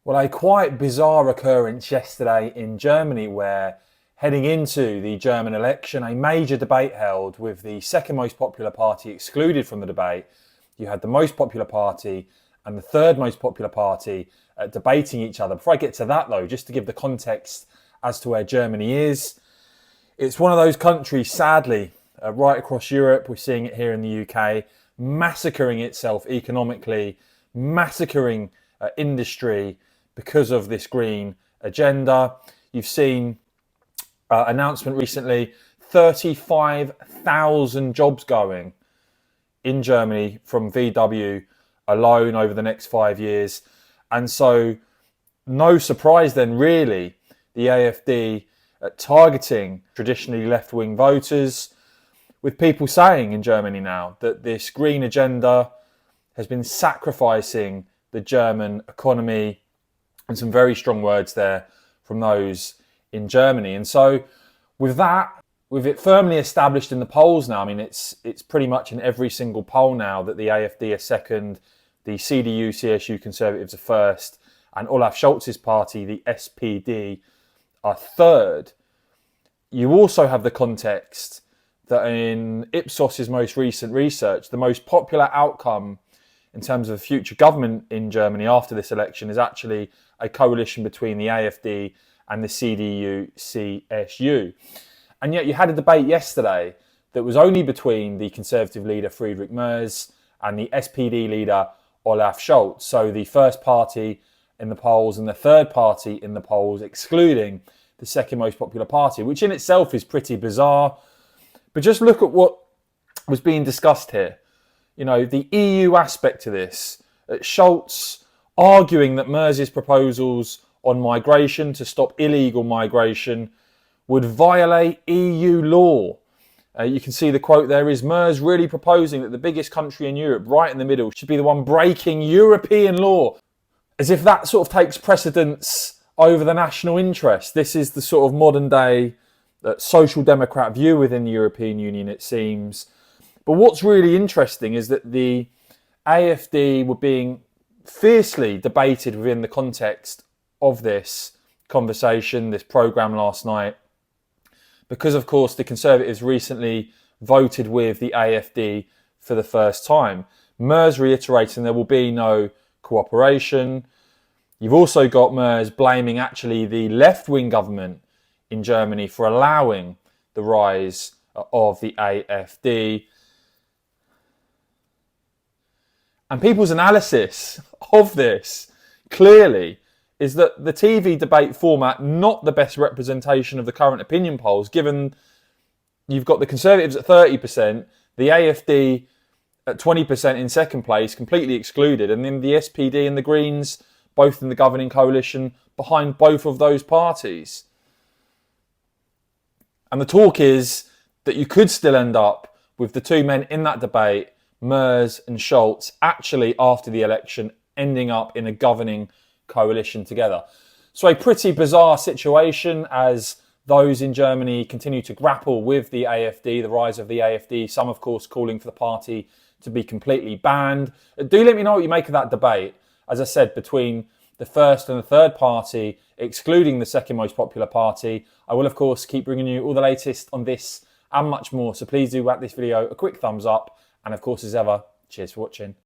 Well, a quite bizarre occurrence yesterday in Germany where, heading into the German election, a major debate held with the second most popular party excluded from the debate. You had the most popular party and the third most popular party debating each other. Before I get to that though, just to give the context as to where Germany is, it's one of those countries, sadly, right across Europe, we're seeing it here in the UK, massacring itself economically, massacring industry, because of this green agenda. You've seen announcement recently, 35,000 jobs going in Germany from VW alone over the next 5 years. And so no surprise then really, the AfD targeting traditionally left-wing voters, with people saying in Germany now that this green agenda has been sacrificing the German economy, and some very strong words there from those in Germany. And so with that, with it firmly established in the polls now, I mean, it's pretty much in every single poll now that the AfD are second, the CDU, CSU Conservatives are first, and Olaf Scholz's party, the SPD, are third. You also have the context that in Ipsos's most recent research, the most popular outcome in terms of the future government in Germany after this election is actually a coalition between the AfD and the CDU-CSU. And yet you had a debate yesterday that was only between the Conservative leader Friedrich Merz and the SPD leader Olaf Scholz. So the first party in the polls and the third party in the polls, excluding the second most popular party, which in itself is pretty bizarre. But just look at what was being discussed here. You know, the EU aspect to this, Scholz arguing that Merz's proposals on migration to stop illegal migration would violate EU law. You can see the quote there is Merz really proposing that the biggest country in Europe, right in the middle, should be the one breaking European law. As if that sort of takes precedence over the national interest. This is the sort of modern day social democrat view within the European Union, it seems. But what's really interesting is that the AfD were being fiercely debated within the context of this conversation, this programme last night, because of course the Conservatives recently voted with the AfD for the first time. Merz reiterating there will be no cooperation. You've also got Merz blaming actually the left-wing government in Germany for allowing the rise of the AfD. And people's analysis of this clearly is that the TV debate format, not the best representation of the current opinion polls, given you've got the Conservatives at 30%, the AfD at 20% in second place, completely excluded, and then the SPD and the Greens, both in the governing coalition, behind both of those parties. And the talk is that you could still end up with the two men in that debate, Merz and Scholz, actually after the election ending up in a governing coalition together. So a pretty bizarre situation as those in Germany continue to grapple with the AfD, the rise of the AfD, some of course calling for the party to be completely banned. Do let me know what you make of that debate, as I said, between the first and the third party, excluding the second most popular party. I will of course keep bringing you all the latest on this and much more, so please do whack this video a quick thumbs up. And of course, as ever, cheers for watching.